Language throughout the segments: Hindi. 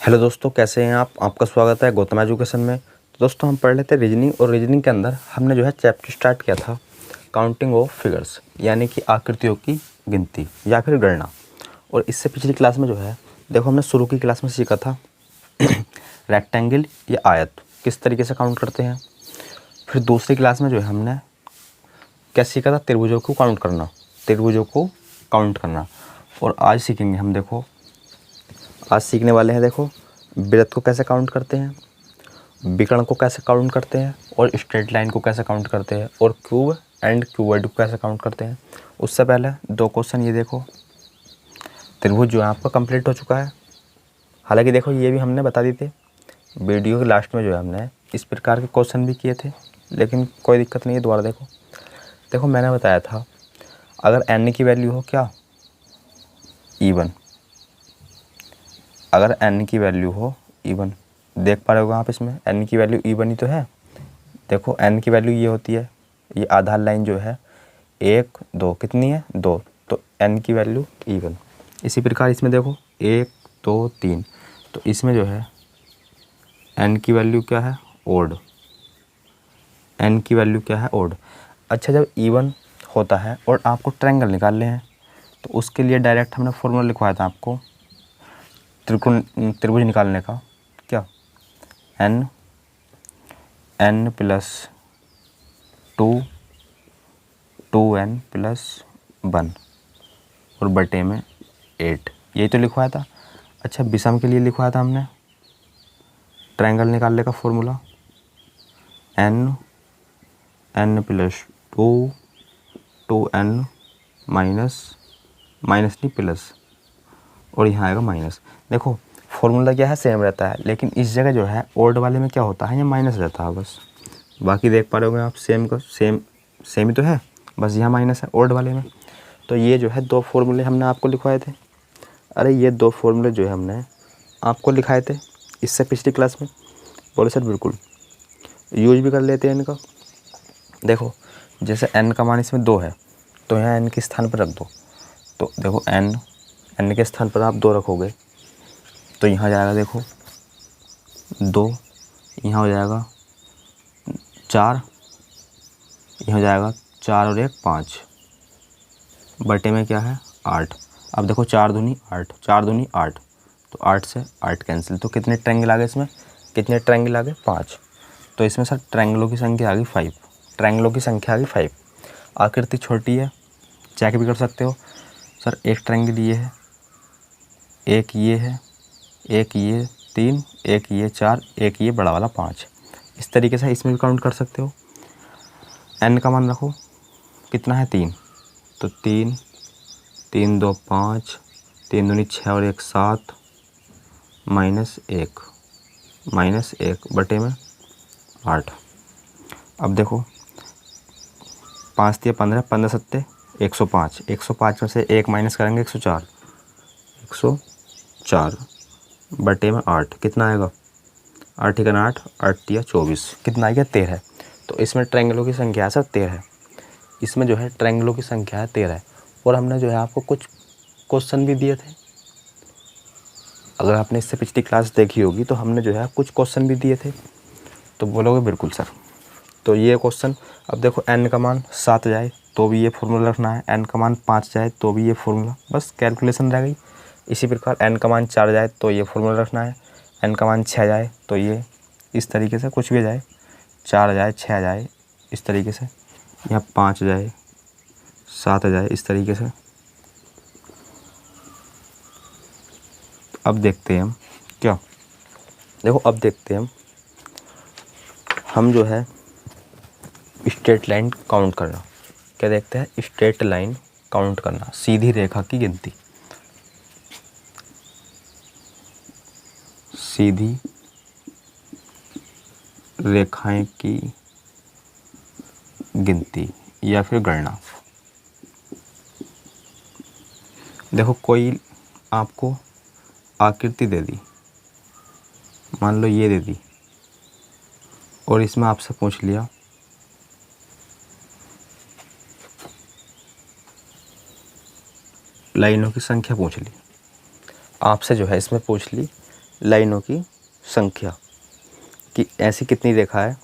हेलो दोस्तों, कैसे हैं आप? आपका स्वागत है गौतम एजुकेशन में। तो दोस्तों, हम पढ़ लेते हैं रीजनिंग, और रीजनिंग के अंदर हमने जो है चैप्टर स्टार्ट किया था काउंटिंग ऑफ फिगर्स, यानी कि आकृतियों की गिनती या फिर गणना। और इससे पिछली क्लास में जो है देखो, हमने शुरू की क्लास में सीखा था रेक्टेंगल या आयत किस तरीके से काउंट करते हैं। फिर दूसरी क्लास में जो है हमने क्या सीखा था, त्रिभुजों को काउंट करना, त्रिभुजों को काउंट करना। और आज सीखेंगे हम, देखो आज सीखने वाले हैं, देखो वृत्त को कैसे काउंट करते हैं, विकर्ण को कैसे काउंट करते हैं, और स्ट्रेट लाइन को कैसे काउंट करते हैं, और क्यूब एंड क्यूबॉइड को कैसे काउंट करते हैं। उससे पहले दो क्वेश्चन ये देखो, त्रिभुज जो है आपका कंप्लीट हो चुका है। हालांकि देखो ये भी हमने बता दी थी वीडियो के लास्ट में, जो है हमने इस प्रकार के क्वेश्चन भी किए थे, लेकिन कोई दिक्कत नहीं है। दोबारा देखो, देखो मैंने बताया था अगर n की वैल्यू हो क्या, इवन, अगर n की वैल्यू हो इवन, देख पा रहे हो आप इसमें n की वैल्यू इवन ही तो है। देखो n की वैल्यू ये होती है, ये आधार लाइन जो है 1 2 कितनी है 2, तो n की वैल्यू इवन। इसी प्रकार इसमें देखो 1 2 3, तो इसमें जो है n की वैल्यू क्या है, ओड, n की वैल्यू क्या है, ओड। अच्छा, जब इवन होता है और आपको ट्रायंगल निकालने हैं, तो उसके लिए डायरेक्ट हमने फॉर्मूला लिखवाया था आपको त्रिभुज निकालने का, क्या, n प्लस 2 2n प्लस 1 और बटे में 8, यही तो लिखवाया था। अच्छा, विषम के लिए लिखवाया था हमने ट्रायंगल निकालने का formula n plus 2 2n minus नहीं प्लस, और यहाँ आएगा माइनस। देखो फॉर्मूला क्या है, सेम रहता है, लेकिन इस जगह जो है ओल्ड वाले में क्या होता है, ये माइनस रहता है बस। बाकी देख पा रहे होंगे आप, सेम का सेम ही तो है, बस यहाँ माइनस है ओल्ड वाले में। तो ये जो है दो फॉर्मूले हमने आपको लिखवाए थे। अरे ये दो फॉर्मूले जो है हमने आपको लिखाए थे इससे पिछली क्लास में। बोले सर बिल्कुल, यूज भी कर लेते हैं इनका। देखो जैसे n का मान इसमें 2 है, तो यहाँ n के स्थान पर रख दो। तो देखो n के स्थान पर आप 2 रखोगे, तो यहाँ जाएगा देखो 2, यहाँ हो जाएगा 4, यहाँ हो जाएगा 4 और 1 5, बटे में क्या है 8। अब देखो 4 दूनी 8, 4 दूनी 8, तो 8 से 8 कैंसिल। तो कितने ट्रायंगल आ गए इसमें, कितने ट्रायंगल आ गए 5। तो इसमें सर ट्रायंगलों की संख्या आ गई 5, ट्रायंगलों की संख्या आ गई 5। आकृति छोटी है, चेक भी कर सकते हो। सर एक ट्रायंगल ये है, एक ये है, एक ये 3, एक ये 4, एक ये बड़ा वाला 5। इस तरीके से इसमें भी काउंट कर सकते हो। n का मान रखो, कितना है 3, तो 3 3 2 5, 3 दूनी 6 और 1 7, माइनस एक बटे में 8। अब देखो 5 दिया 15, 15 सत्ते 105, 105 में से 1 माइनस करेंगे 104, 104 बटे में 8, कितना आएगा 8 1 8, 8 दिया 24, कितना आएगा 13। तो इसमें ट्रायंगलों की संख्या है सर 13, इसमें जो है ट्रायंगलों की संख्या है 13। और हमने जो है आपको कुछ क्वेश्चन भी दिए थे, अगर आपने इससे पिछली क्लास देखी होगी तो हमने जो है कुछ क्वेश्चन भी दिए थे। तो बोलोगे बिल्कुल सर, तो ये क्वेश्चन, अब देखो n का मान 7 जाए तो भी ये फॉर्मूला रखना है, n का मान 5 जाए तो भी ये फॉर्मूला, बस कैलकुलेशन रह गई। इसी प्रकार n का मान 4 जाए तो ये फॉर्मूला रखना है, n का मान 6 जाए तो ये, इस तरीके से कुछ भी जाए, 4 जाए 6 जाए इस तरीके से, यहाँ 5 जाए 7 जाए इस तरीके से। अब देखते हैं हम क्या, देखो अब देखते हैं हम जो है स्ट्रेट लाइन काउंट करना, क्या देखते हैं, स्ट्रेट लाइन काउंट करना, सीधी रेखा की गिनती, सीधी रेखाएं की गिनती या फिर गणना। देखो कोई आपको आकृति दे दी, मान लो ये दे दी, और इसमें आपसे पूछ लिया लाइनों की संख्या, पूछ ली आपसे, जो है इसमें पूछ ली लाइनों की संख्या कि ऐसी कितनी रेखा है,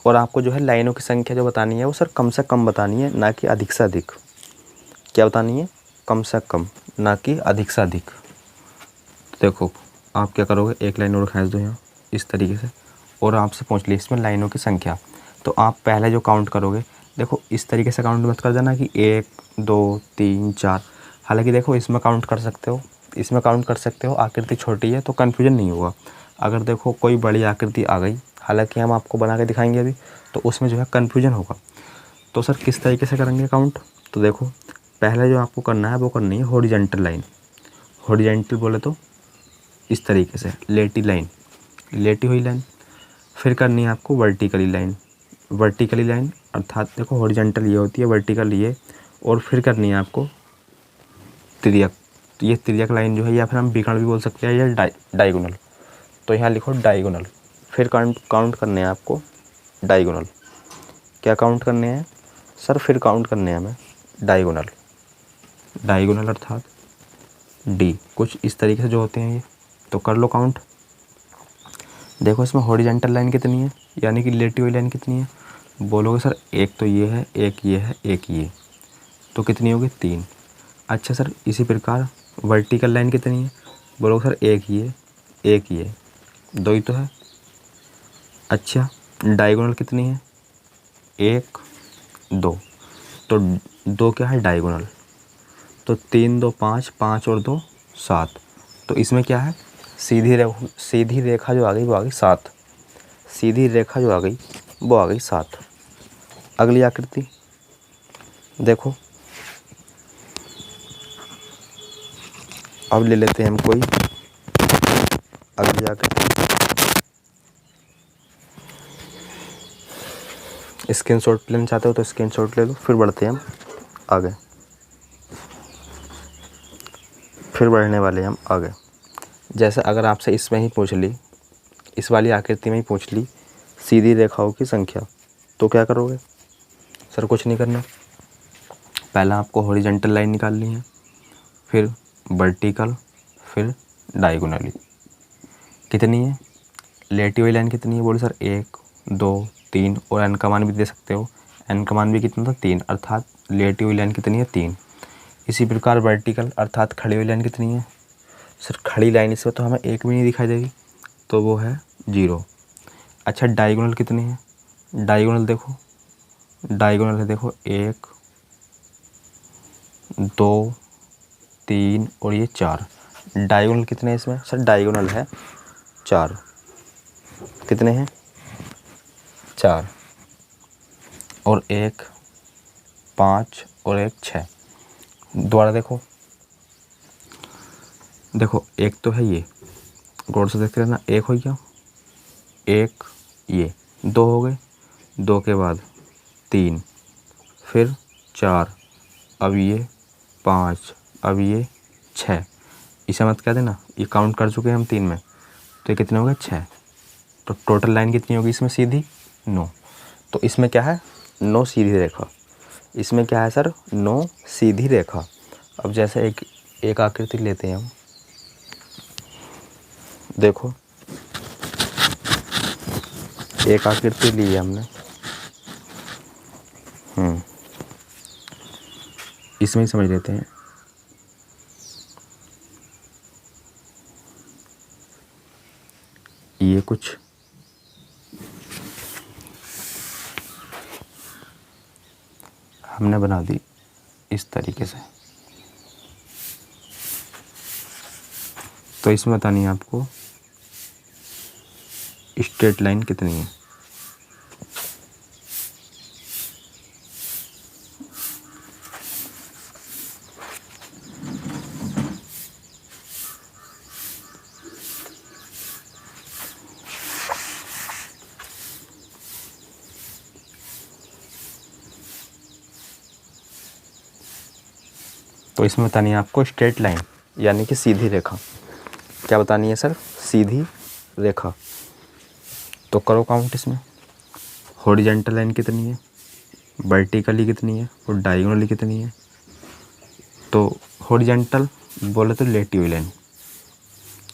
और आपको जो है लाइनों की संख्या जो बतानी है वो सर कम से कम बतानी है, ना कि अधिक से अधिक। क्या बतानी है? कम से कम, ना कि अधिक से अधिक। तो देखो आप क्या करोगे, एक लाइन और खींच दो यहाँ इस तरीके से, और आपसे पूछ ली इसमें लाइनों की संख्या, तो आप पहले जो काउंट करोगे, देखो इस तरीके से काउंट मत कर देना कि 1 2 3 4। हालांकि देखो इसमें काउंट कर सकते हो, इसमें काउंट कर सकते हो, आकृति छोटी है तो कन्फ्यूजन नहीं होगा। अगर देखो कोई बड़ी आकृति आ गई, हालांकि हम आपको बना के दिखाएंगे अभी, तो उसमें जो है कन्फ्यूजन होगा। तो सर किस तरीके से करेंगे काउंट? तो देखो पहले जो आपको करना है वो करनी है हॉरिजॉन्टल लाइन। हॉरिजॉन्टल बोले तो इस तरीके से लेटी लाइन, लेटी हुई लाइन। फिर करनी है आपको वर्टिकली लाइन, वर्टिकली लाइन अर्थात देखो हॉरिजॉन्टल ये होती है, वर्टिकल ये, और फिर करनी है आपको तिर्यक। तो ये तिर्यक लाइन जो है, या फिर हम विकर्ण भी बोल सकते हैं, या डायगोनल। तो यहाँ लिखो डायगोनल। फिर काउंट करने हैं आपको डायगोनल। क्या काउंट करने हैं सर? फिर काउंट करने हैं हमें डायगोनल। डायगोनल अर्थात डी, कुछ इस तरीके से जो होते हैं ये। तो कर लो काउंट। देखो इसमें हॉरिजॉन्टल लाइन कितनी है, यानी कि लेटी हुई लाइन कितनी है? बोलोगे सर एक तो ये है, एक ये है, एक ये, तो कितनी होगी? 3। अच्छा सर इसी प्रकार वर्टिकल लाइन कितनी है? बोलोगे सर एक ये, एक ये, 2 ही तो है। अच्छा डायगोनल कितनी है? 1 2, तो 2 क्या है? डायगोनल। तो 3 2 5, 5 और 2 7। तो इसमें क्या है? सीधी रेखा जो आ गई वो आ गई 7। सीधी रेखा जो आ गई वो आ गई 7। अगली आकृति देखो, अब ले लेते हैं हम कोई अगली आकृति। स्क्रीनशॉट लेना चाहते हो तो स्क्रीनशॉट ले लो। फिर बढ़ते हैं हम आगे, फिर बढ़ने वाले हम आगे। जैसे अगर आपसे इसमें ही पूछ ली, इस वाली आकृति में ही पूछ ली सीधी रेखाओं की संख्या, तो क्या करोगे? सर कुछ नहीं करना, पहला आपको हॉरिजॉन्टल लाइन निकालनी है, फिर वर्टिकल, फिर डायगोनली। कितनी है? लेटी हुई लाइन कितनी है? बोले सर 1 2 3, और एन का मान भी दे सकते हो। एन का मान भी कितना था? 3, अर्थात लेटी हुई लाइन कितनी है? 3। इसी प्रकार वर्टिकल अर्थात खड़ी हुई लाइन कितनी है? सर खड़ी लाइन इसमें तो हमें एक भी नहीं दिखाई देगी, तो वो है 0। अच्छा डायगोनल कितनी है? डायगोनल देखो, डायगोनल है देखो 1 2 3 और ये 4। डायगोनल कितने हैं इसमें? सर डायगोनल है 4। कितने हैं? 4, और 1 5 और 1 6। दोबारा देखो, देखो एक तो है ये, गौर से देखते रहना, एक हो गया, एक ये, 2 हो गए, 2 के बाद 3, फिर 4, अब ये 5, अब ये 6। इसे मत कह देना, ये काउंट कर चुके हैं हम 3 में, तो ये कितने हो गए? 6। तो टोटल लाइन कितनी होगी इसमें सीधी? 9। तो इसमें क्या है? 9 सीधी रेखा। इसमें क्या है सर? 9 सीधी रेखा। अब जैसे एक आकृति लेते हैं हम, देखो एक आकृति ली है हमने, इसमें ही समझ लेते हैं। ये कुछ हमने बना दी इस तरीके से, तो इसमें बतानी है आपको स्ट्रेट लाइन कितनी है। तो इसमें बतानी है आपको स्ट्रेट लाइन, यानी कि सीधी रेखा। क्या बतानी है सर? सीधी रेखा। तो करो काउंट इसमें, हॉरिजॉन्टल लाइन कितनी है, वर्टिकली कितनी है, और डायगोनली कितनी है। तो हॉरिजॉन्टल बोले तो लेटी हुई लाइन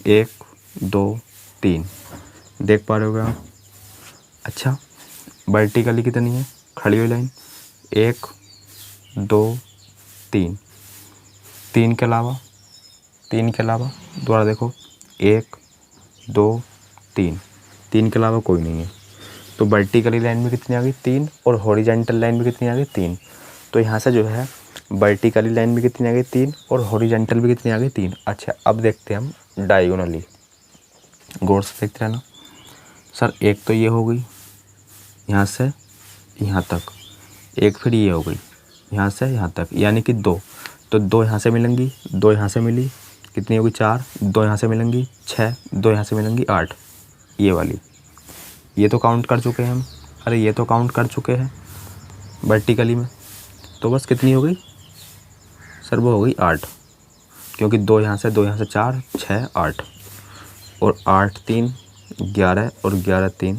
1 2 3 देख पा रहे होगे आप। अच्छा, वर्टिकली कितनी है खड़ी हुई लाइन? 1 2 3, 3 के अलावा दोबारा देखो 1 2 3, 3 के अलावा कोई नहीं है। तो वर्टिकली लाइन में कितनी आ गई? 3, और हॉरिजॉन्टल लाइन में कितनी आ गई? 3। तो यहाँ से जो है वर्टिकली लाइन में कितनी आ गई? 3, और हॉरिजॉन्टल भी कितनी आ गई? 3। अच्छा, अब देखते हैं हम डायगोनली, गौर से देखते रहना। सर एक तो ये हो गई यहाँ से यहाँ तक, एक फिर ये हो गई यहाँ से यहाँ तक, यानी कि 2। तो 2 यहाँ से मिलेंगी, 2 यहाँ से मिली, कितनी होगी? 4, 2 यहाँ से मिलेंगी 6, 2 यहाँ से मिलेंगी 8, ये वाली। ये तो काउंट कर चुके हैं हम, अरे ये तो काउंट कर चुके हैं वर्टिकली में। तो बस कितनी हो गई सर? वो हो गई 8, क्योंकि 2 यहाँ से 4 6 8, और 8 3 11, और 11 3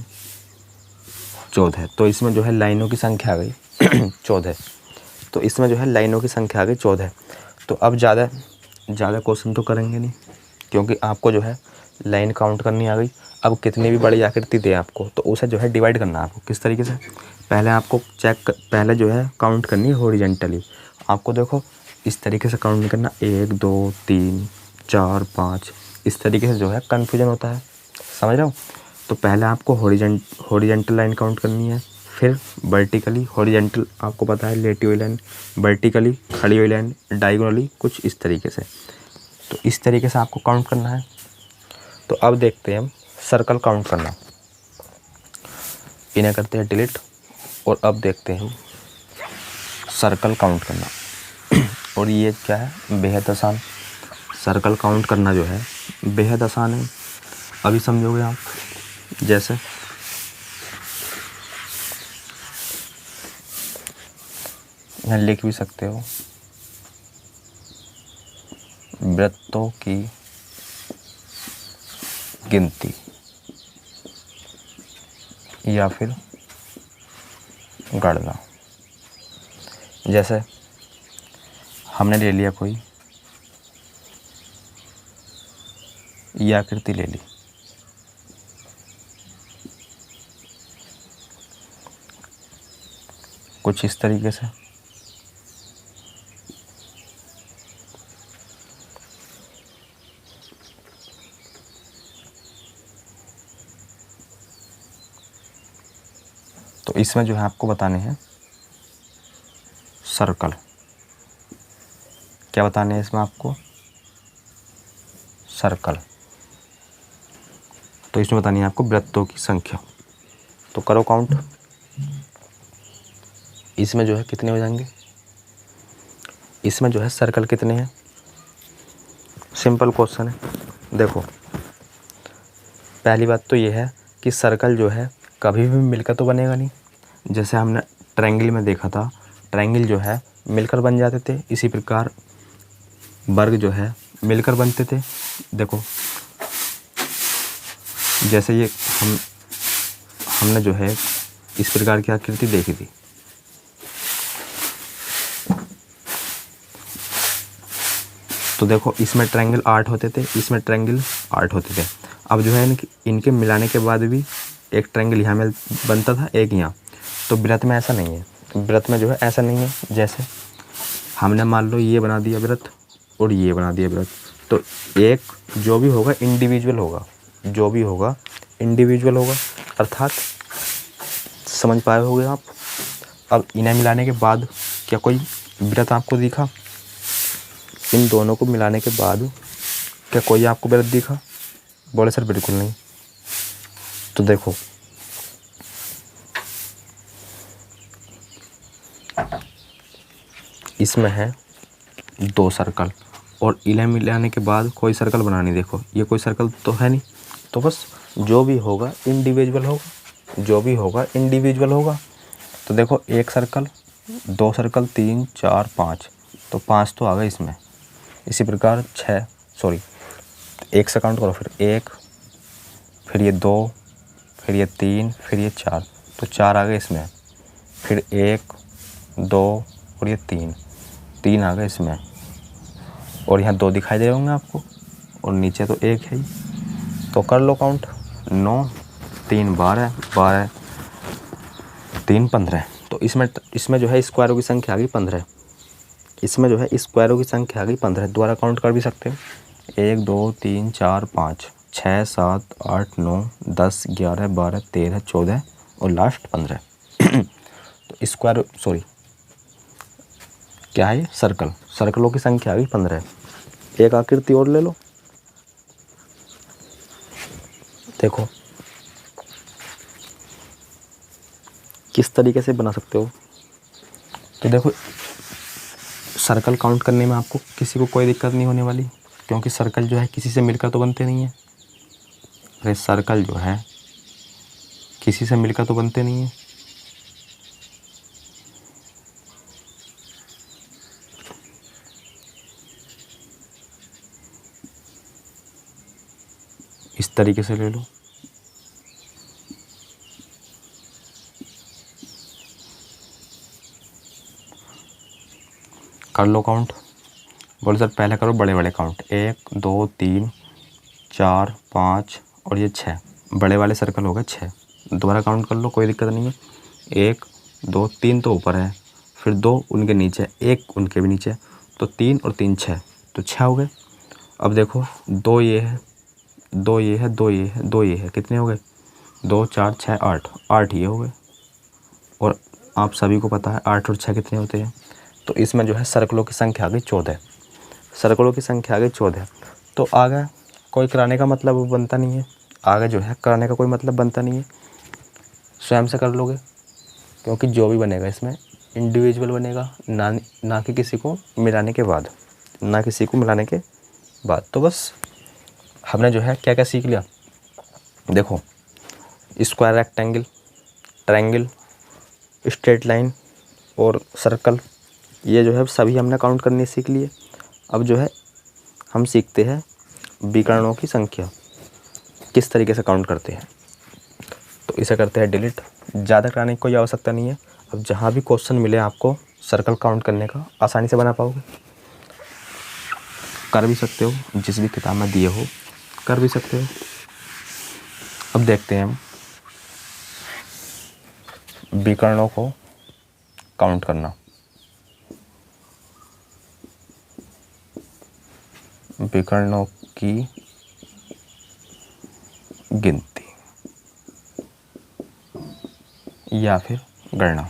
14। तो इसमें जो है लाइनों की संख्या आ गई 14। तो इसमें जो है लाइनों की संख्या आ गई 14। तो अब ज़्यादा क्वेश्चन तो करेंगे नहीं, क्योंकि आपको जो है लाइन काउंट करनी आ गई। अब कितनी भी बड़ी आकृति दे आपको, तो उसे जो है डिवाइड करना है आपको। किस तरीके से? पहले आपको पहले जो है काउंट करनी है हॉरिजॉन्टली। आपको देखो इस तरीके से काउंट नहीं करना, 1 2 3 4 5, इस तरीके से जो है कन्फ्यूजन होता है, समझ रहे हो? तो पहले आपको हॉरिजॉन्टल लाइन काउंट करनी है, फिर वर्टिकली। हॉरिजॉन्टल आपको पता है लेटी हुई लाइन, वर्टिकली खड़ी हुई लाइन, डायगोनली कुछ इस तरीके से। तो इस तरीके से आपको काउंट करना है। तो अब देखते हैं हम सर्कल काउंट करना। इन्हें करते हैं डिलीट, और अब देखते हैं हम सर्कल काउंट करना। और ये क्या है? बेहद आसान। सर्कल काउंट करना जो है बेहद आसान है। अभी समझोगे आप। जैसे यहाँ लिख भी सकते हो, वृत्तों की गिनती, या फिर गणना। जैसे हमने ले लिया कोई ये आकृति ले ली, कुछ इस तरीके से। तो इसमें जो है आपको बताने हैं सर्कल। क्या बताने हैं इसमें आपको? सर्कल। तो इसमें बतानी है आपको वृत्तों की संख्या। तो करो काउंट। इसमें जो है कितने हो जाएंगे? इसमें जो है सर्कल कितने हैं? सिंपल क्वेश्चन है। देखो पहली बात तो ये है कि सर्कल जो है कभी भी मिलकर तो बनेगा नहीं। जैसे हमने ट्रायंगल में देखा था, ट्रायंगल जो है मिलकर बन जाते थे, इसी प्रकार वर्ग जो है मिलकर बनते थे। देखो जैसे ये हमने जो है इस प्रकार की आकृति देखी थी, तो देखो इसमें ट्रायंगल 8 होते थे, इसमें ट्रायंगल 8 होते थे। अब जो है इनके मिलाने के बाद भी एक ट्रायंगल यहाँ में बनता था, एक यहाँ। तो वृत्त में ऐसा नहीं है, वृत्त में जो है ऐसा नहीं है। जैसे हमने मान लो ये बना दिया वृत्त और ये बना दिया वृत्त, तो एक जो भी होगा इंडिविजुअल होगा, जो भी होगा इंडिविजुअल होगा। अर्थात समझ पाए होगे आप। अब इन्हें मिलाने के बाद क्या कोई वृत्त आपको दिखा? इन दोनों को मिलाने के बाद क्या कोई आपको वृत्त दिखा? बोले सर बिल्कुल नहीं। तो देखो इसमें है 2 सर्कल, और इन्हें मिलाने के बाद कोई सर्कल बना नहीं। देखो ये कोई सर्कल तो है नहीं, तो बस जो भी होगा इंडिविजुअल होगा, जो भी होगा इंडिविजुअल होगा। तो देखो 1 सर्कल, 2 सर्कल, 3 4 5, तो 5 तो आ गए इसमें। इसी प्रकार 6, सॉरी 1 से काउंट करो, फिर 1, फिर ये 2, फिर ये 3, फिर ये 4, तो 4 आ गए इसमें। फिर 1 2 और ये 3 आ गए इसमें। और यहाँ 2 दिखाई दे रहे होंगे आपको, और नीचे तो 1 है ही। तो कर लो काउंट, 9 3 12 12 3 15। तो इसमें जो है स्क्वायरों की संख्या आ गई 15। इसमें जो है स्क्वायरों की संख्या आ गई 15। दोबारा काउंट कर भी सकते हो, 1 2 3 4 5 6 7 8 9 10 11 12 13 14 और लास्ट 15। तो स्क्वायर सॉरी क्या है, सर्कलों की संख्या आ गई 15। एक आकृति और ले लो, देखो किस तरीके से बना सकते हो। तो देखो सर्कल काउंट करने में आपको किसी को कोई दिक्कत नहीं होने वाली, क्योंकि सर्कल जो है किसी से मिलकर तो बनते नहीं है। अरे सर्कल जो है किसी से मिलकर तो बनते नहीं है। इस तरीके से ले लो, कर लो काउंट। बोलो सर पहले करो बड़े बड़े काउंट, 1 2 3 4 5 और ये 6 बड़े वाले सर्कल हो गए 6। दोबारा काउंट कर लो, कोई दिक्कत नहीं है। 1 2 3 तो ऊपर है, फिर 2 उनके नीचे, 1 उनके भी नीचे, तो 3 और 3 6, तो 6 हो गए। अब देखो 2 ये है, 2 ये है, 2 ये है, 2 ये है, कितने हो गए, 2 4 6 8, 8 ये हो गए। और आप सभी को पता है 8 और 6 कितने होते हैं। तो इसमें जो है सर्कलों की संख्या आ गई 14। सर्कलों की संख्या आ गई 14। तो आगे कोई कराने का मतलब बनता नहीं है, आगे जो है कराने का कोई मतलब बनता नहीं है, स्वयं से कर लोगे, क्योंकि जो भी बनेगा इसमें इंडिविजुअल बनेगा, ना कि किसी को मिलाने के बाद, ना किसी को मिलाने के बाद। तो बस हमने जो है क्या क्या सीख लिया, देखो square, rectangle, triangle, straight line और सर्कल, ये जो है सभी हमने काउंट करनी सीख लिए। अब जो है हम सीखते हैं विकर्णों की संख्या किस तरीके से काउंट करते हैं। तो इसे करते हैं डिलीट, ज़्यादा कराने की कोई आवश्यकता नहीं है। अब जहाँ भी क्वेश्चन मिले आपको सर्कल काउंट करने का, आसानी से बना पाओगे, कर भी सकते हो, जिस भी किताब में दिए हो कर भी सकते हो। अब देखते हैं हम विकर्णों को काउंट करना। विकर्णों की गिनती या फिर गणना।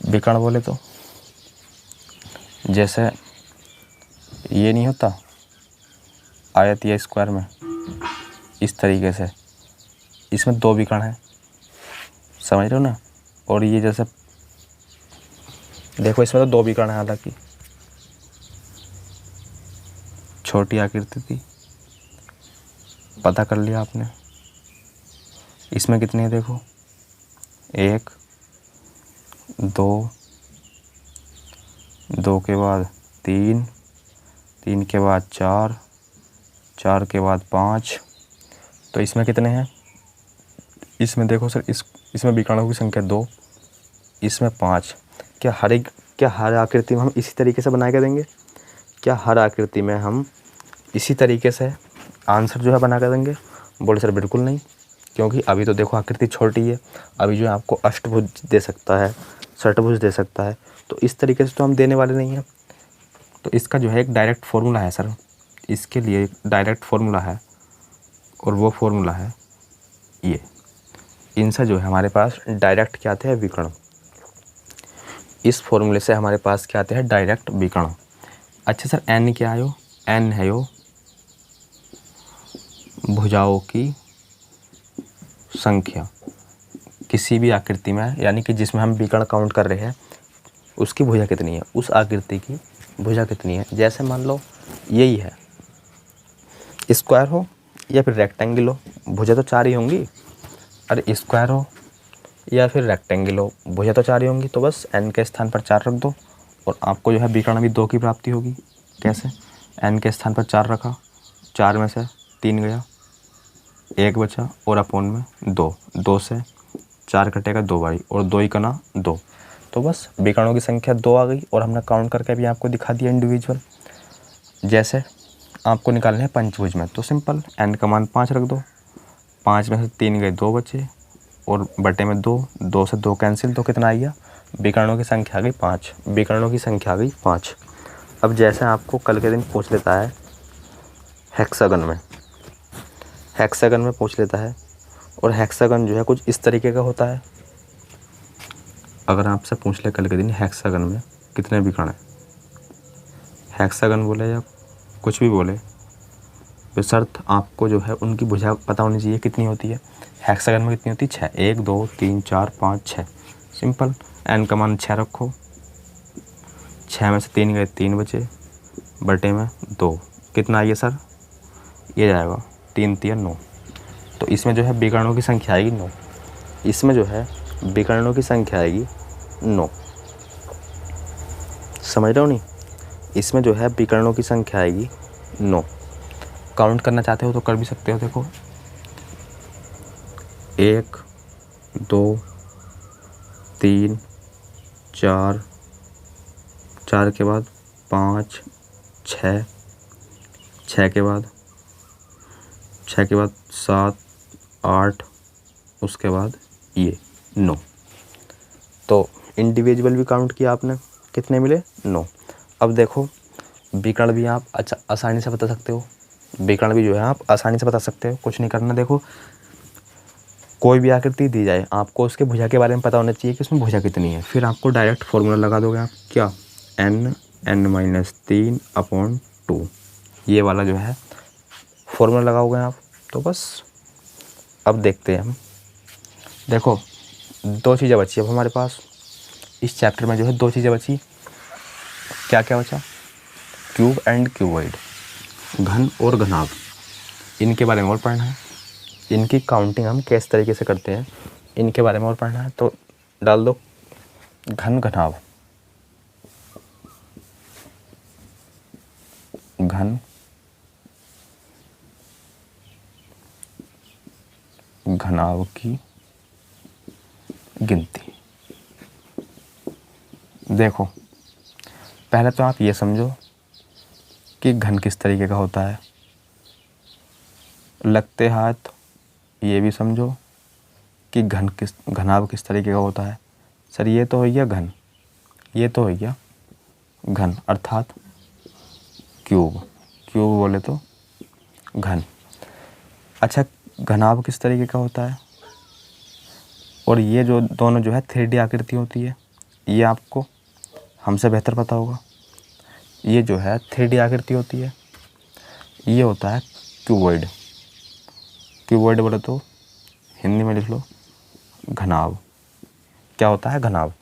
विकर्ण बोले तो जैसे ये नहीं होता आयत या स्क्वायर में, इस तरीके से इसमें 2 विकर्ण हैं, समझ रहे हो ना। और ये जैसे देखो इसमें तो 2 विकर्ण हैं, हालांकि छोटी आकृति थी, पता कर लिया आपने। इसमें कितने हैं देखो, 1 2 2 के बाद 3 3 के बाद 4 4 के बाद 5। तो इसमें कितने हैं, इसमें देखो सर इसमें विकर्णों की संख्या 2, इसमें 5। क्या हर आकृति में हम इसी तरीके से बना के देंगे? क्या हर आकृति में हम इसी तरीके से आंसर जो है बना कर देंगे? बोले सर बिल्कुल नहीं, क्योंकि अभी तो देखो आकृति छोटी है, अभी जो है आपको अष्टभुज दे सकता है, षटभुज दे सकता है, तो इस तरीके से तो हम देने वाले नहीं हैं। तो इसका जो है एक डायरेक्ट फार्मूला है सर, इसके लिए एक डायरेक्ट फार्मूला है, और वो फार्मूला है ये। इनसे जो है हमारे पास डायरेक्ट क्या आते हैं, विकर्ण। इस फॉर्मूले से हमारे पास क्या आते हैं, डायरेक्ट विकर्ण। अच्छा सर एन क्या है? एन है यो भुजाओं की संख्या किसी भी आकृति में, यानी कि जिसमें हम विकर्ण काउंट कर रहे हैं उसकी भुजा कितनी है, उस आकृति की भुजा कितनी है। जैसे मान लो यही है, स्क्वायर हो या फिर रेक्टेंगल हो, भुजा तो 4 ही होंगी। अरे स्क्वायर हो या फिर रेक्टेंगल हो, भुजा तो 4 ही होंगी। तो बस एन के स्थान पर 4 रख दो और आपको जो है विकर्ण भी 2 की प्राप्ति होगी। कैसे? एन के स्थान पर 4 रखा, 4 में से 3 गया, 1 बचा और अपोन में 2, 2 से 4 कटेगा 2 बारी, और 2 ही कना 2। तो बस विकर्णों की संख्या 2 आ गई, और हमने काउंट करके भी आपको दिखा दिया इंडिविजुअल। जैसे आपको निकालना है पंचभुज में, तो सिंपल n का मान 5 रख दो। 5 में से 3 गए 2 बचे और बटे में 2, 2 से 2 कैंसिल, तो कितना आ गया? विकर्णों की संख्या आ गई 5। विकर्णों की संख्या आ गई 5। अब जैसे आपको कल के दिन पूछ लेता है हेक्सागन में पूछ लेता है, और हेक्सागन जो है कुछ इस तरीके का होता है। अगर आपसे पूछ ले कल के दिन हेक्सागन में कितने विकर्ण हैं, हेक्सागन बोले या कुछ भी बोले, बशर्त आपको जो है उनकी भुजा पता होनी चाहिए कितनी होती है। हेक्सागन में कितनी होती है? 6। 1 2 3 4 5 6। सिंपल, n का मान 6 रखो। 6 में से 3 गए 3 बचे, बटे में 2, कितना आइए सर? ये जाएगा 3 3 9। तो इसमें जो है विकर्णों की संख्या आएगी 9। इसमें जो है विकर्णों की संख्या आएगी 9। समझ रहे हो नहीं? इसमें जो है विकर्णों की संख्या आएगी 9। काउंट करना चाहते हो तो कर भी सकते हो। देखो 1 2 3 4, 4 के बाद 5 6, 6 के बाद 7 8, उसके बाद ये 9। तो इंडिविजुअल भी काउंट किया आपने, कितने मिले? 9। अब देखो विकर्ण भी आप अच्छा आसानी से बता सकते हो। विकर्ण भी जो है आप आसानी से बता सकते हो, कुछ नहीं करना। देखो कोई भी आकृति दी जाए, आपको उसके भुजा के बारे में पता होना चाहिए कि उसमें भुजा कितनी है। फिर आपको डायरेक्ट फॉर्मूला लगा दोगे आप, क्या? n-3/2, ये वाला जो है फॉर्मूला लगाओगे आप। तो बस अब देखते हैं हम। देखो 2 चीज़ें बची अब हमारे पास इस चैप्टर में, जो है 2 चीज़ें बची। क्या क्या बचा? क्यूब एंड क्यूबॉइड, घन और घनाभ। इनके बारे में और पढ़ना है। इनकी काउंटिंग हम किस तरीके से करते हैं, इनके बारे में और पढ़ना है। तो डाल दो घन घनाभ। घन घनाभ की गिनती। देखो पहले तो आप ये समझो कि घन किस तरीके का होता है। लगते हाथ ये भी समझो कि घनाभ किस तरीके का होता है। सर ये तो हो गया घन, ये तो हो गया घन, अर्थात क्यूब बोले तो घन। अच्छा घनाभ किस तरीके का होता है? और ये जो दोनों जो है 3D आकृति होती है, ये आपको हमसे बेहतर पता होगा। ये जो है 3D आकृति होती है, ये होता है क्यूबॉइड। क्यूबॉइड बोले तो हिंदी में लिख लो घनाभ। क्या होता है? घनाभ।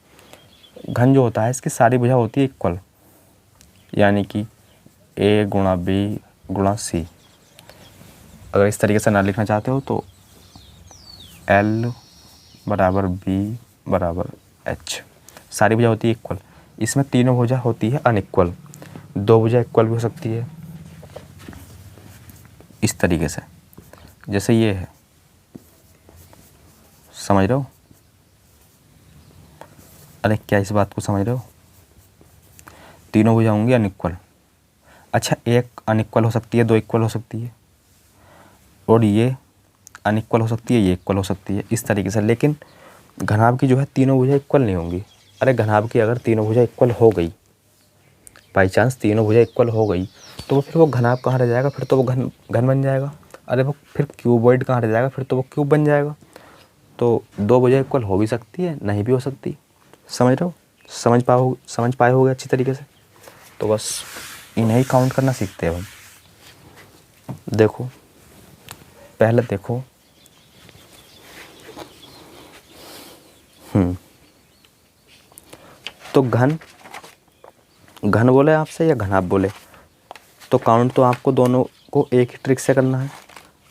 घन जो होता है इसकी सारी भुजा होती है इक्वल, यानी कि A गुणा B गुणा C। अगर इस तरीके से ना लिखना चाहते हो तो L बराबर B बराबर H। सारी भुजा होती है इक्वल। इसमें तीनों भुजा होती है अनइक्वल, 2 भुजा इक्वल भी हो सकती है इस तरीके से, जैसे ये है। समझ रहे हो? अरे क्या इस बात को समझ रहे हो? तीनों भुजा होंगी अनइक्वल। अच्छा एक अनइक्वल हो सकती है, 2 इक्वल हो सकती है, और ये अनइक्वल हो सकती है, ये इक्वल हो सकती है, इस तरीके से। लेकिन घनाभ की जो है तीनों भुजा इक्वल नहीं होंगी। अरे घनाभ की अगर तीनों भुजा इक्वल हो गई, बाई चांस तीनों भुजा इक्वल हो गई, तो फिर वो घनाभ कहाँ रह जाएगा? फिर तो वो घन बन जाएगा। अरे वो फिर क्यूबॉइड कहाँ रह जाएगा? फिर तो वो क्यूब बन जाएगा। तो 2 भुजा इक्वल हो भी सकती है, नहीं भी हो सकती। समझ रहे हो? समझ पाए होगे अच्छी तरीके से। तो बस इन्हें ही काउंट करना सीखते हैं हम। देखो पहले देखो तो घन बोले आपसे या घनाभ बोले, तो काउंट तो आपको दोनों को एक ही ट्रिक से करना है।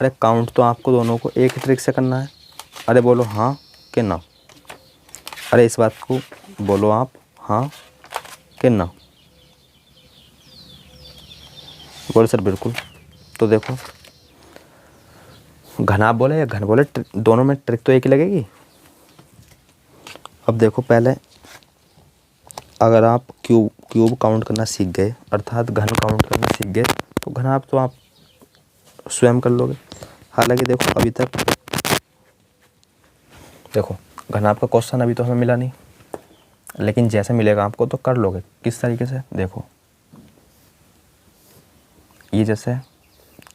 अरे काउंट तो आपको दोनों को एक ही ट्रिक से करना है। अरे बोलो हाँ कि ना? अरे इस बात को बोलो आप, हाँ कि ना? बोलो सर बिल्कुल। तो देखो घनाभ बोले या घन बोले, दोनों में ट्रिक तो एक ही लगेगी। अब देखो पहले अगर आप क्यूब काउंट करना सीख गए, अर्थात घन काउंट करना सीख गए, तो घनाभ तो आप स्वयं कर लोगे। हालांकि देखो अभी तक देखो घनाभ का क्वेश्चन अभी तो हमें मिला नहीं, लेकिन जैसे मिलेगा आपको तो कर लोगे। किस तरीके से, देखो ये जैसे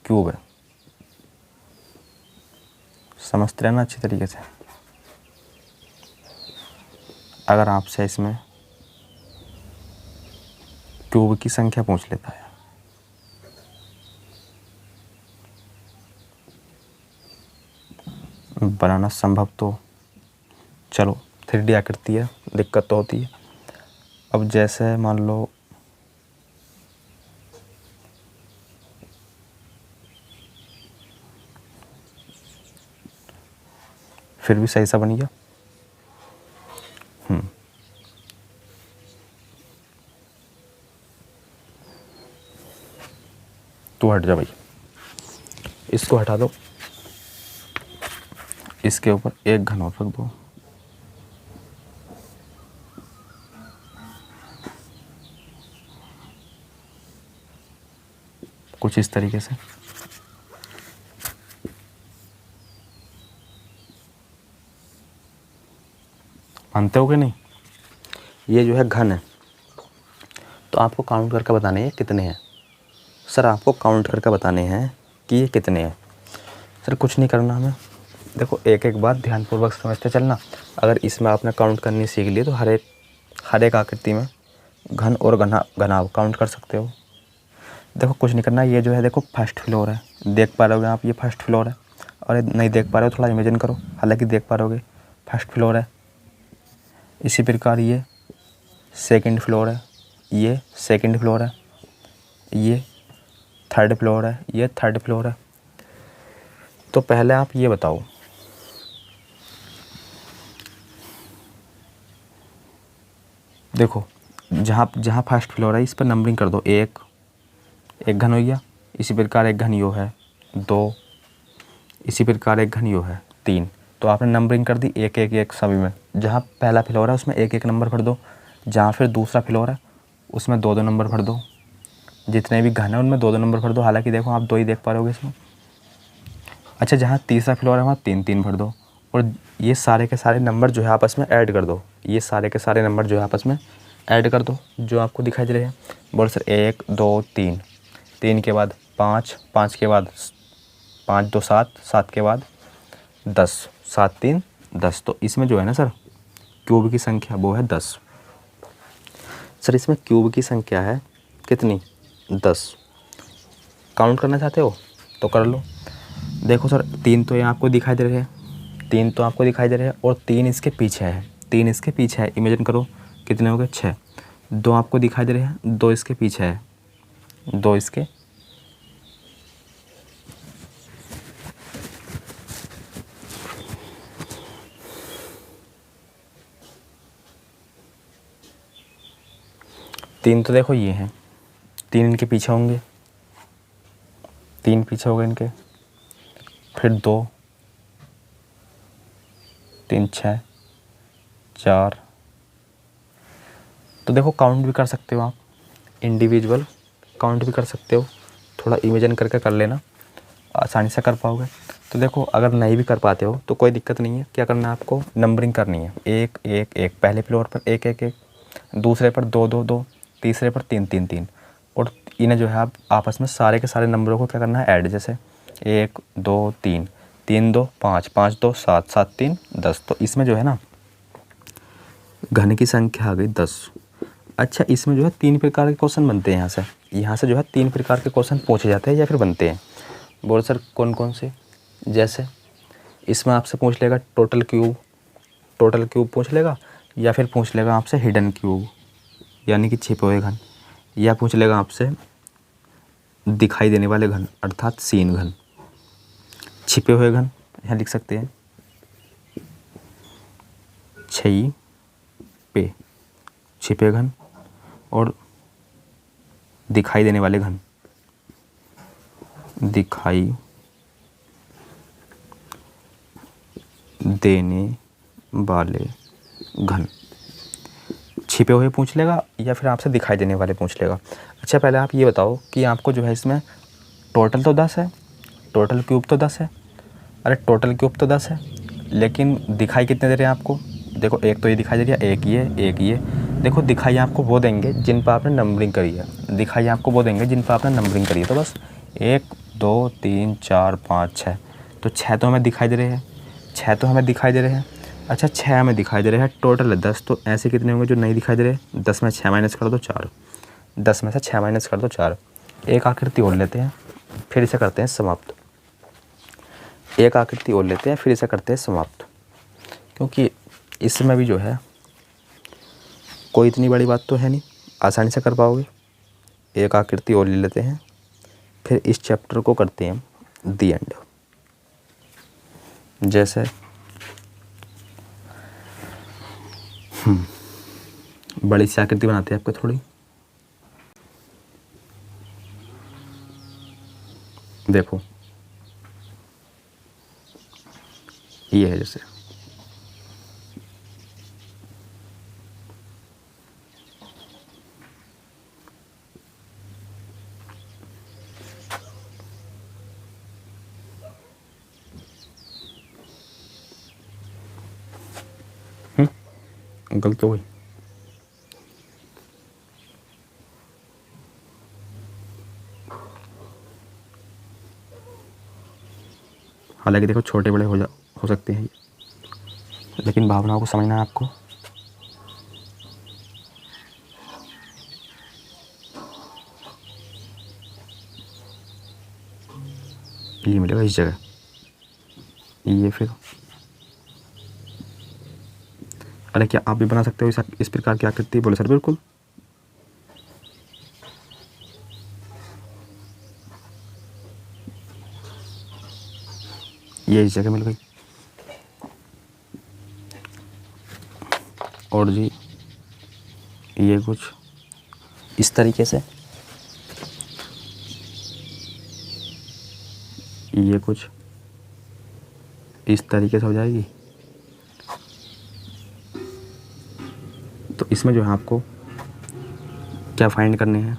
क्यूब है, समझते रहना अच्छी तरीके से। अगर आपसे इसमें क्यूब की संख्या पूछ लेता है, बनाना संभव तो चलो 3D आकृति है, दिक्कत तो होती है। अब जैसे मान लो फिर भी सही सा बन गया। तू हट जा भाई, इसको हटा दो, इसके ऊपर एक घन और रख दो। कुछ इस तरीके से। मानते हो कि नहीं? ये जो है घन है, तो आपको काउंट करके बताने हैं कितने हैं। सर आपको काउंट करके बताने हैं कि ये कितने हैं। सर कुछ नहीं करना हमें, देखो एक एक बात ध्यानपूर्वक समझते चलना। अगर इसमें आपने काउंट करनी सीख ली तो हर एक आकृति में घन और घनाभ काउंट कर सकते हो। देखो कुछ नहीं करना, ये जो है देखो फर्स्ट फ्लोर है, देख पा रहोगे आप, ये फर्स्ट फ्लोर है। और ये नहीं देख पा रहे हो थोड़ा इमेजिन करो, हालांकि देख पा रहोगे, फर्स्ट फ्लोर है। इसी प्रकार ये सेकंड फ्लोर है, ये सेकंड फ्लोर है, ये थर्ड फ्लोर है, ये थर्ड फ्लोर है। तो पहले आप ये बताओ, देखो जहाँ फर्स्ट फ्लोर है इस पर नंबरिंग कर दो। एक घन हो गया, इसी प्रकार एक घन यो है 2, इसी प्रकार एक घन यो है 3। तो आपने नंबरिंग कर दी एक एक एक सभी में। जहाँ पहला फ्लोर है उसमें एक एक नंबर भर दो, जहाँ फिर दूसरा फ्लोर है उसमें 2 नंबर भर दो, जितने भी घन है उनमें 2 नंबर भर दो। हालांकि देखो आप 2 ही देख पा रहोगे इसमें। अच्छा जहाँ तीसरा फ्लोर है वहाँ 3 भर दो, और ये सारे के सारे नंबर जो है आपस में ऐड कर दो। ये सारे के सारे नंबर जो है आपस में ऐड कर दो जो आपको दिखाई दे रहे हैं। बोल सर 1 2 3, 3 के बाद 5, 5 के बाद 5 2 7, 7 के बाद 10, 7 3 10। तो इसमें जो है ना सर क्यूब की संख्या वो है 10। सर इसमें क्यूब की संख्या है कितनी? 10। काउंट करना चाहते हो तो कर लो। देखो सर 3 तो ये आपको दिखाई दे रहे हैं, 3 तो आपको दिखाई दे रहे हैं, और 3 इसके पीछे है, 3 इसके पीछे है। इमेजिन करो कितने हो गए? 6। 2 आपको दिखाई दे रहे हैं, 2 इसके पीछे है, 2 इसके तीन तो देखो ये हैं, 3 इनके पीछे होंगे, 3 पीछे हो गए इनके, फिर 2 3 6 4। तो देखो काउंट भी कर सकते हो आप, इंडिविजुअल काउंट भी कर सकते हो। थोड़ा इमेजिन करके कर लेना, आसानी से कर पाओगे। तो देखो अगर नहीं भी कर पाते हो तो कोई दिक्कत नहीं है। क्या करना है आपको? नंबरिंग करनी है 1 1 1। पहले फ्लोर पर 1 1 1, दूसरे पर 2 2 2, तीसरे पर 3 3 3। और इन्हें जो है आप आपस में सारे के सारे नंबरों को क्या करना है? ऐड। जैसे 1 2 3, 3 2 5, 5 2 7, 7 3 10। तो इसमें जो है ना घन की संख्या आ गई 10। अच्छा इसमें जो है 3 प्रकार के क्वेश्चन बनते हैं यहाँ से जो है 3 प्रकार के क्वेश्चन पूछे जाते हैं या फिर बनते हैं। बोल सर कौन कौन से? जैसे इसमें आपसे पूछ लेगा टोटल क्यूब पूछ लेगा, या फिर पूछ लेगा आपसे हिडन क्यूब यानी कि छिपे हुए घन, या पूछ लेगा आपसे दिखाई देने वाले घन अर्थात सीन घन। छिपे हुए घन यहाँ लिख सकते हैं छिपे घन, और दिखाई देने वाले घन दिखाई देने वाले घन। छिपे हुए पूछ लेगा या फिर आपसे दिखाई देने वाले पूछ लेगा। अच्छा पहले आप ये बताओ कि आपको जो है इसमें टोटल तो 10 है, टोटल क्यूब तो 10 है। अरे टोटल क्यूब तो 10 है, लेकिन दिखाई कितने दे रहे हैं आपको? देखो एक तो ये दिखाई दे रही है, एक ये, एक ये। देखो दिखाई आपको वो देंगे जिन पर आपने नंबरिंग करी है, दिखाई आपको वो देंगे जिन पर आपने नंबरिंग करी है। तो बस 1 2 3 4 5 6, तो 6 तो हमें दिखाई दे रहे हैं, 6 तो हमें दिखाई दे रहे हैं। अच्छा 6 हमें दिखाई दे रहे हैं, टोटल है 10, तो ऐसे कितने होंगे जो नहीं दिखाई दे रहे? 10 में 6 माइनस कर दो 4, 10 में से 6 माइनस कर दो 4। एक आकृति और लेते हैं, फिर इसे करते हैं समाप्त। एक आकृति और लेते हैं, फिर इसे करते हैं समाप्त, क्योंकि इसमें भी जो है कोई इतनी बड़ी बात तो है नहीं, आसानी से कर पाओगे। एक आकृति और ले लेते हैं, फिर इस चैप्टर को करते हैं दी एंड। जैसे बड़ी सी आकृति बनाते हैं आपको थोड़ी। देखो ये है जैसे, गलत हो गई। हालांकि देखो छोटे बड़े हो सकते हैं, लेकिन भावनाओं को समझना है आपको। ये मिलेगा इस जगह, ये फिर। अरे क्या आप भी बना सकते हो इस प्रकार की आकृति? बोले सर बिल्कुल। ये इस जगह मिल गई। और जी ये कुछ इस तरीके से, ये कुछ इस तरीके से हो जाएगी। तो इसमें जो है आपको क्या फाइंड करने हैं?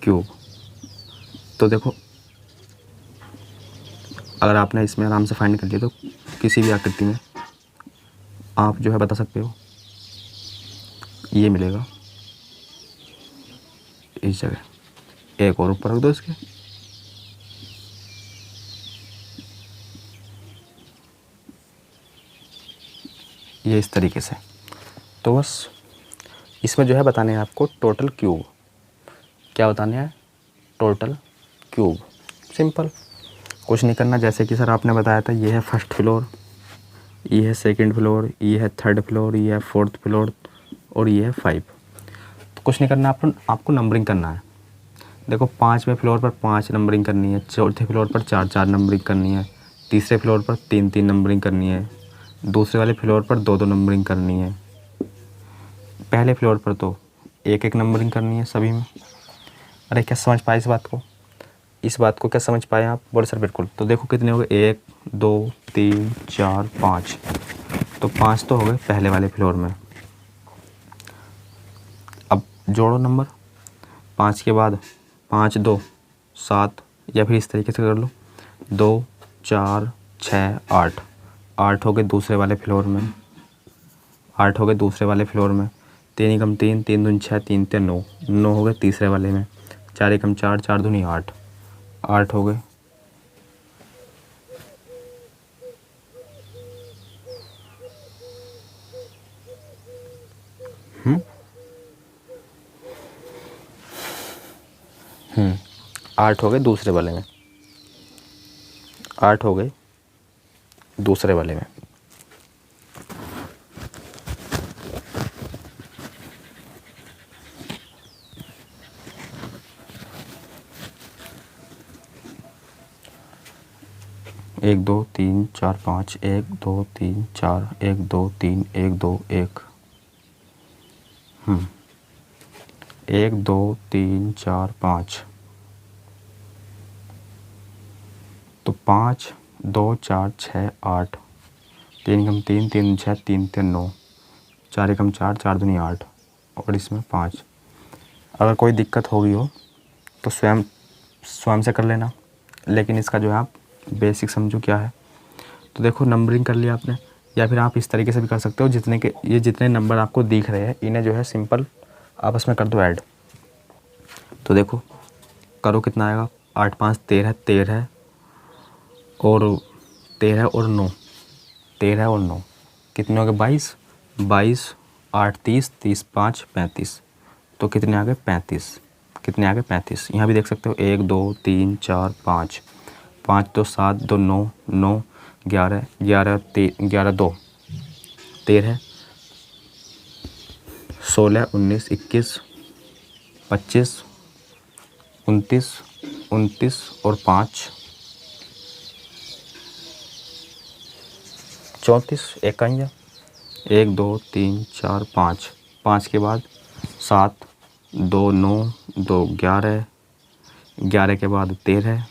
क्यूब। तो देखो अगर आपने इसमें आराम से फाइंड कर लिया, तो किसी भी आकृति में आप जो है बता सकते हो। ये मिलेगा इस जगह, एक और ऊपर रख दो इसके। ये इस तरीके से। तो बस इसमें जो है बताने हैं आपको टोटल क्यूब। क्या बताने हैं? Total cube. सिंपल, कुछ नहीं करना। जैसे कि सर आपने बताया था, ये है फर्स्ट फ्लोर, ये है सेकंड फ्लोर, ये है थर्ड फ्लोर, ये है फोर्थ फ्लोर, और ये है 5। तो कुछ नहीं करना, आपको नंबरिंग करना है। देखो 5वें फ्लोर पर 5 नंबरिंग करनी है, चौथे फ्लोर पर 4 नंबरिंग करनी है, तीसरे फ्लोर पर 3 नंबरिंग करनी है, दूसरे वाले फ्लोर पर 2 नंबरिंग करनी है, पहले फ्लोर पर तो 1 नंबरिंग करनी है सभी में। अरे क्या समझ पाए इस बात को? इस बात को क्या समझ पाए आप? बोले सर बिल्कुल। तो देखो कितने हो गए, 1 2 3 4 5। तो 5 तो हो गए पहले वाले फ्लोर में। अब जोड़ो नंबर, 5 के बाद 5 2 7, या फिर इस तरीके से कर लो, 2 4 6 8। 8 हो गए दूसरे वाले फ्लोर में, 8 हो गए दूसरे वाले फ्लोर में। 3 एकम 3, 3 दूनी 6, 3 3 9, 9 हो गए तीसरे वाले में। 4 एकम 4, 4 दूनी 8, 8 हो गए। हम्म 8 हो गए दूसरे वाले में, 8 हो गए दूसरे वाले में। एक 2 3 4 5, 1 2 3 4, 1 2 3 1 2 1। 1 2 3 4 5। तो 5 2 4 6 8, 3 एकम 3, 3 दूनी 6, 3 3 9, 4 एकम 4, 4 दूनी 8, और इसमें 5। अगर कोई दिक्कत हो गई हो तो स्वयं स्वयं से कर लेना, लेकिन इसका जो है आप बेसिक समझो क्या है। तो देखो नंबरिंग कर लिया आपने, या फिर आप इस तरीके से भी कर सकते हो, जितने नंबर आपको दिख रहे हैं इन्हें जो है सिंपल आपस में कर दो ऐड। तो देखो करो कितना आएगा, 8 5 13, 13 और 13 और 9, 13 और 9 कितने हो गए 22, 22 8 30, 30 5 35, तो कितने आ गए 35, कितने आ गए 35। यहाँ भी देख सकते हो 1 2 3 4 5, 5 2 7 2 9, 9 11 11 11 2 13 16 19 21 25 29 29 और 5 34 इकाइयाँ, 1 2 3 4 5, 5 के बाद 7 2 9 2 11, 11 के बाद 13,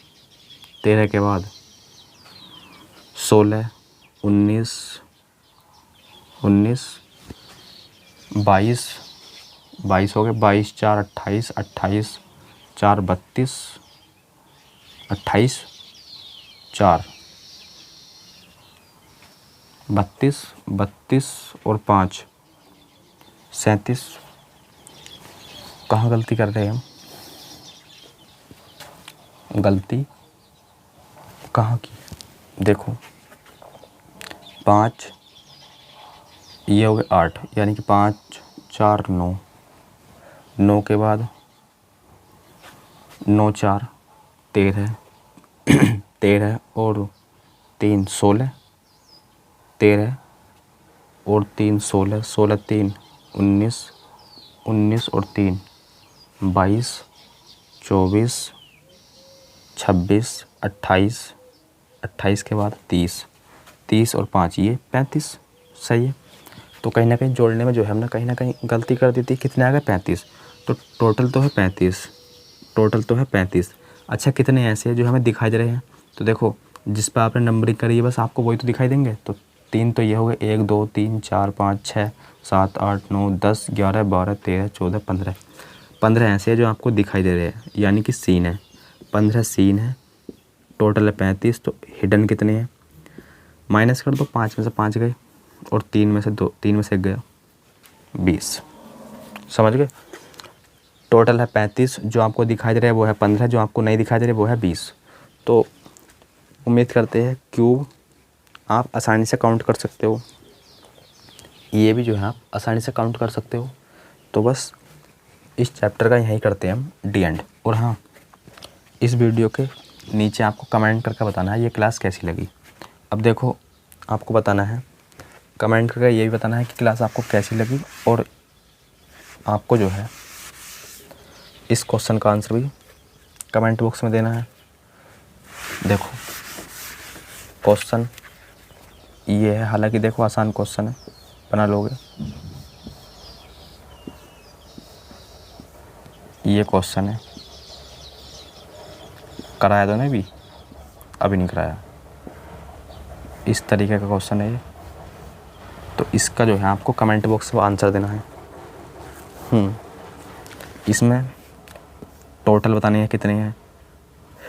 13 के बाद 16 19 19 22, 22 हो गए, 22 4 28, 28 4 32, 28 4 32, 32 और 5 37। कहाँ गलती कर रहे हैं हम, गलती कहाँ की, देखो 5 ये हो गए 8, यानी कि 5 4 9, 9 के बाद 9 4 13, 13 और 3 16, 13 और 3 16, 16 3 19, 19 और 3 22, 24 26 28, 28 के बाद 30, 30 और 5 ये 35, सही है। तो कहीं ना कहीं जोड़ने में जो है हमने कहीं ना कहीं गलती कर दी थी, कितने आ गए 35, तो टोटल तो है 35, टोटल तो है 35। अच्छा कितने ऐसे हैं जो हमें दिखाई दे रहे हैं, तो देखो जिस पर आपने नंबरिंग करी है बस आपको वही तो दिखाई देंगे। तो 3 तो ये हो गए, 1 2 3 4 5 6 7 8 9 10 11 12 13 14 15, 15 ऐसे हैं जो आपको दिखाई दे रहे हैं, यानी कि सीन है, 15 सीन है, टोटल है 35। तो हिडन कितने हैं, माइनस कर दो, 5 में से 5 गए और 3 में से 2, 3 में से 1 गया, 20, समझ गए। टोटल है 35, जो आपको दिखाई दे रहा है वो है 15, जो आपको नहीं दिखाई दे रहा है वो है 20। तो उम्मीद करते हैं क्यूब आप आसानी से काउंट कर सकते हो, ये भी जो है आप आसानी से काउंट कर सकते हो। तो बस इस चैप्टर का यहीं करते हैं हम डी एंड। और हाँ, इस वीडियो के नीचे आपको कमेंट करके बताना है ये क्लास कैसी लगी। अब देखो आपको बताना है, कमेंट करके ये भी बताना है कि क्लास आपको कैसी लगी, और आपको जो है इस क्वेश्चन का आंसर भी कमेंट बॉक्स में देना है। देखो क्वेश्चन ये है, हालांकि देखो आसान क्वेश्चन है, बना लोगे। ये क्वेश्चन है, कराया तो नहीं भी, अभी नहीं कराया, इस तरीके का क्वेश्चन है ये। तो इसका जो है आपको कमेंट बॉक्स में आंसर देना है। इसमें टोटल बताने हैं कितने हैं,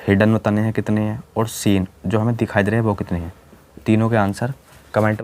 हिडन बताने हैं कितने हैं, और सीन जो हमें दिखाई दे रहे हैं वो कितने हैं, तीनों के आंसर कमेंट